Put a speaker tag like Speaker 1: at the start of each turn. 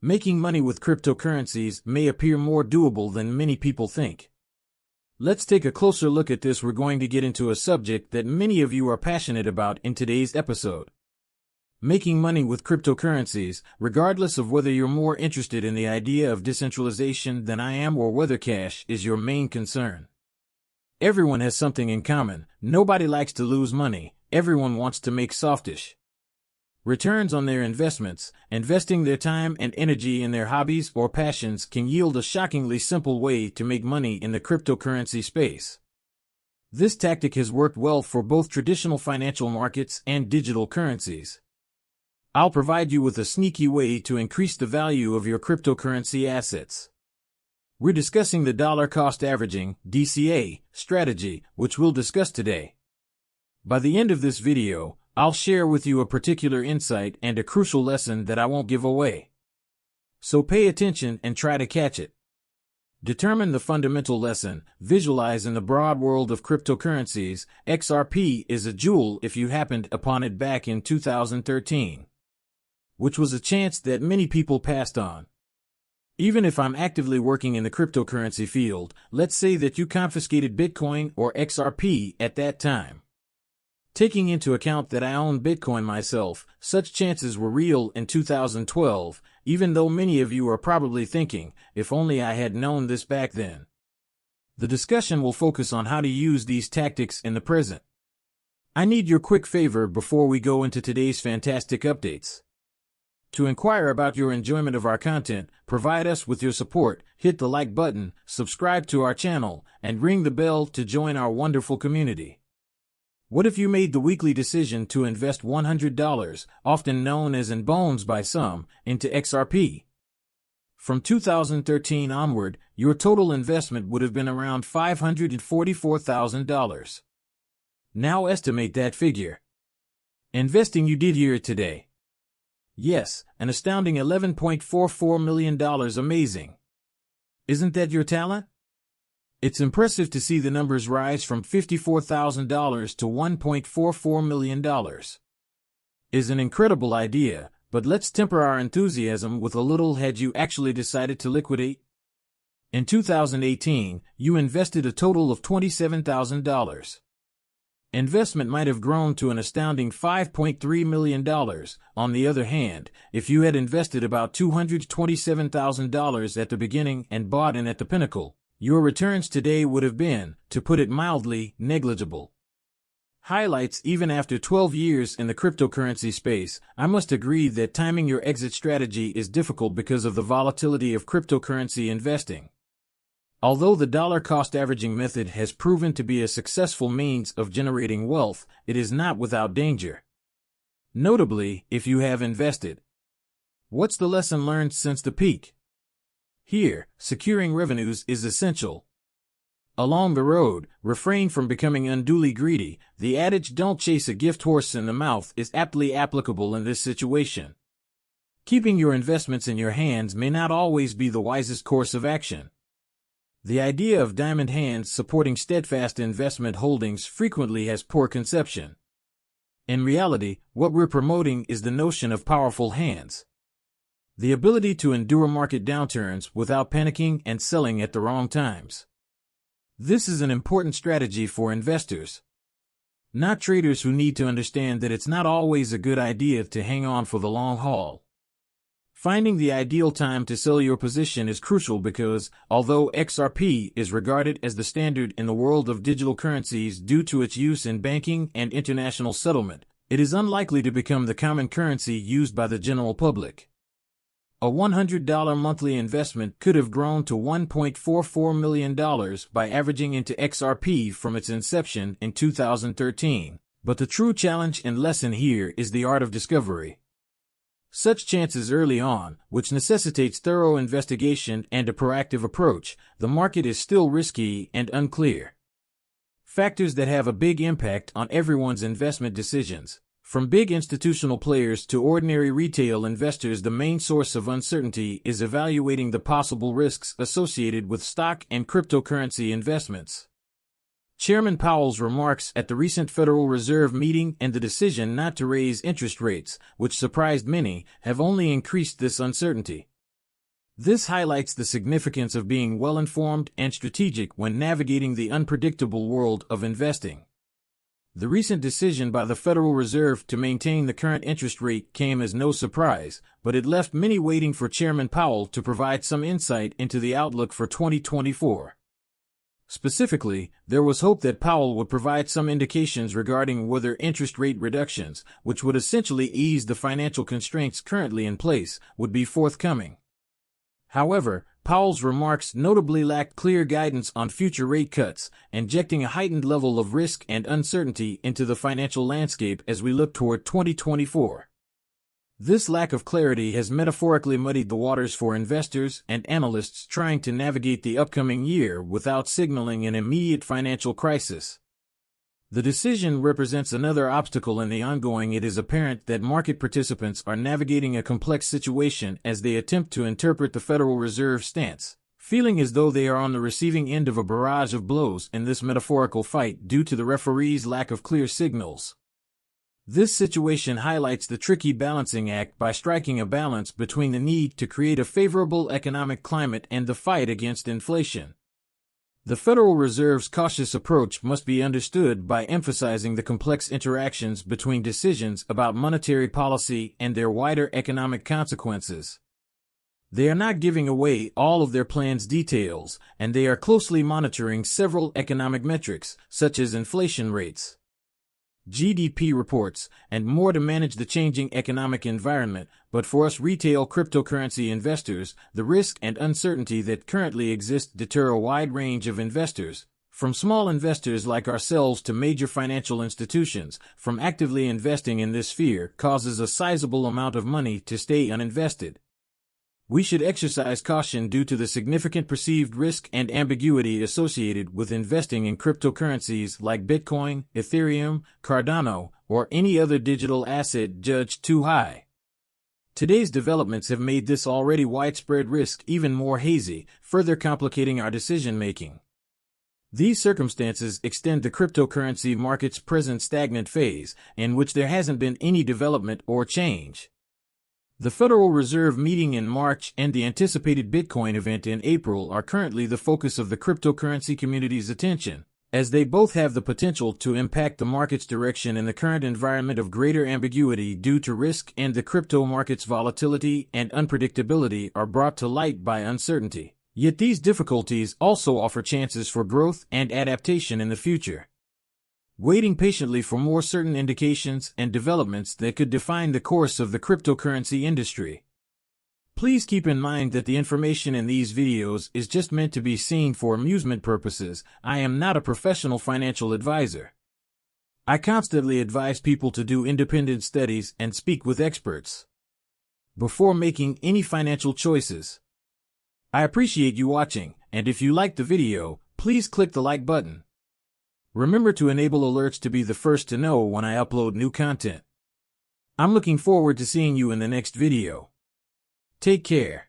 Speaker 1: Making money with cryptocurrencies may appear more doable than many people think. Let's take a closer look at this. We're going to get into a subject that many of you are passionate about in today's episode. Making money with cryptocurrencies, regardless of whether you're more interested in the idea of decentralization than I am or whether cash is your main concern. Everyone has something in common. Nobody likes to lose money. Everyone wants to make softish returns on their investments. Investing their time and energy in their hobbies or passions can yield a shockingly simple way to make money in the cryptocurrency space. This tactic has worked well for both traditional financial markets and digital currencies. I'll provide you with a sneaky way to increase the value of your cryptocurrency assets. We're discussing the dollar cost averaging (DCA) strategy, which we'll discuss today. By the end of this video, I'll share with you a particular insight and a crucial lesson that I won't give away. So pay attention and try to catch it. Determine the fundamental lesson. Visualize in the broad world of cryptocurrencies. XRP is a jewel if you happened upon it back in 2013, which was a chance that many people passed on. Even if I'm actively working in the cryptocurrency field, let's say that you confiscated Bitcoin or XRP at that time. Taking into account that I own Bitcoin myself, such chances were real in 2012, even though many of you are probably thinking, if only I had known this back then. The discussion will focus on how to use these tactics in the present. I need your quick favor before we go into today's fantastic updates. To inquire about your enjoyment of our content, provide us with your support, hit the like button, subscribe to our channel, and ring the bell to join our wonderful community. What if you made the weekly decision to invest $100, often known as in bones by some, into XRP? From 2013 onward, your total investment would have been around $544,000. Now estimate that figure. Investing you did here today. Yes, an astounding $11.44 million. Amazing. Isn't that your talent? It's impressive to see the numbers rise from $54,000 to $1.44 million. Is an incredible idea, but let's temper our enthusiasm with a little. Had you actually decided to liquidate? In 2018, you invested a total of $27,000. Investment might have grown to an astounding $5.3 million. On the other hand, if you had invested about $227,000 at the beginning and bought in at the pinnacle, your returns today would have been, to put it mildly, negligible. Highlights. Even after 12 years in the cryptocurrency space, I must agree that timing your exit strategy is difficult because of the volatility of cryptocurrency investing. Although the dollar cost averaging method has proven to be a successful means of generating wealth, it is not without danger. Notably, if you have invested. What's the lesson learned since the peak? Here, securing revenues is essential. Along the road, refrain from becoming unduly greedy. The adage "don't chase a gift horse in the mouth" is aptly applicable in this situation. Keeping your investments in your hands may not always be the wisest course of action. The idea of diamond hands supporting steadfast investment holdings frequently has poor conception. In reality, what we're promoting is the notion of powerful hands. The ability to endure market downturns without panicking and selling at the wrong times. This is an important strategy for investors, not traders, who need to understand that it's not always a good idea to hang on for the long haul. Finding the ideal time to sell your position is crucial because, although XRP is regarded as the standard in the world of digital currencies due to its use in banking and international settlement, it is unlikely to become the common currency used by the general public. A $100 monthly investment could have grown to $1.44 million by averaging into XRP from its inception in 2013. But the true challenge and lesson here is the art of discovery. Such chances early on, which necessitates thorough investigation and a proactive approach. The market is still risky and unclear. Factors that have a big impact on everyone's investment decisions. From big institutional players to ordinary retail investors, the main source of uncertainty is evaluating the possible risks associated with stock and cryptocurrency investments. Chairman Powell's remarks at the recent Federal Reserve meeting and the decision not to raise interest rates, which surprised many, have only increased this uncertainty. This highlights the significance of being well-informed and strategic when navigating the unpredictable world of investing. The recent decision by the Federal Reserve to maintain the current interest rate came as no surprise, but it left many waiting for Chairman Powell to provide some insight into the outlook for 2024. Specifically, there was hope that Powell would provide some indications regarding whether interest rate reductions, which would essentially ease the financial constraints currently in place, would be forthcoming. However, Powell's remarks notably lacked clear guidance on future rate cuts, injecting a heightened level of risk and uncertainty into the financial landscape as we look toward 2024. This lack of clarity has metaphorically muddied the waters for investors and analysts trying to navigate the upcoming year without signaling an immediate financial crisis. The decision represents another obstacle in the ongoing. It is apparent that market participants are navigating a complex situation as they attempt to interpret the Federal Reserve's stance, feeling as though they are on the receiving end of a barrage of blows in this metaphorical fight due to the referee's lack of clear signals. This situation highlights the tricky balancing act by striking a balance between the need to create a favorable economic climate and the fight against inflation. The Federal Reserve's cautious approach must be understood by emphasizing the complex interactions between decisions about monetary policy and their wider economic consequences. They are not giving away all of their plan's details, and they are closely monitoring several economic metrics, such as inflation rates, GDP reports, and more to manage the changing economic environment. But for us retail cryptocurrency investors, the risk and uncertainty that currently exist deter a wide range of investors, from small investors like ourselves to major financial institutions, from actively investing in this sphere. Causes a sizable amount of money to stay uninvested. We should exercise caution due to the significant perceived risk and ambiguity associated with investing in cryptocurrencies like Bitcoin, Ethereum, Cardano, or any other digital asset judged too high. Today's developments have made this already widespread risk even more hazy, further complicating our decision-making. These circumstances extend the cryptocurrency market's present stagnant phase, in which there hasn't been any development or change. The Federal Reserve meeting in March and the anticipated Bitcoin event in April are currently the focus of the cryptocurrency community's attention, as they both have the potential to impact the market's direction in the current environment of greater ambiguity due to risk, and the crypto market's volatility and unpredictability are brought to light by uncertainty. Yet these difficulties also offer chances for growth and adaptation in the future. Waiting patiently for more certain indications and developments that could define the course of the cryptocurrency industry. Please keep in mind that the information in these videos is just meant to be seen for amusement purposes. I am not a professional financial advisor. I constantly advise people to do independent studies and speak with experts before making any financial choices. I appreciate you watching, and if you liked the video, please click the like button. Remember to enable alerts to be the first to know when I upload new content. I'm looking forward to seeing you in the next video. Take care.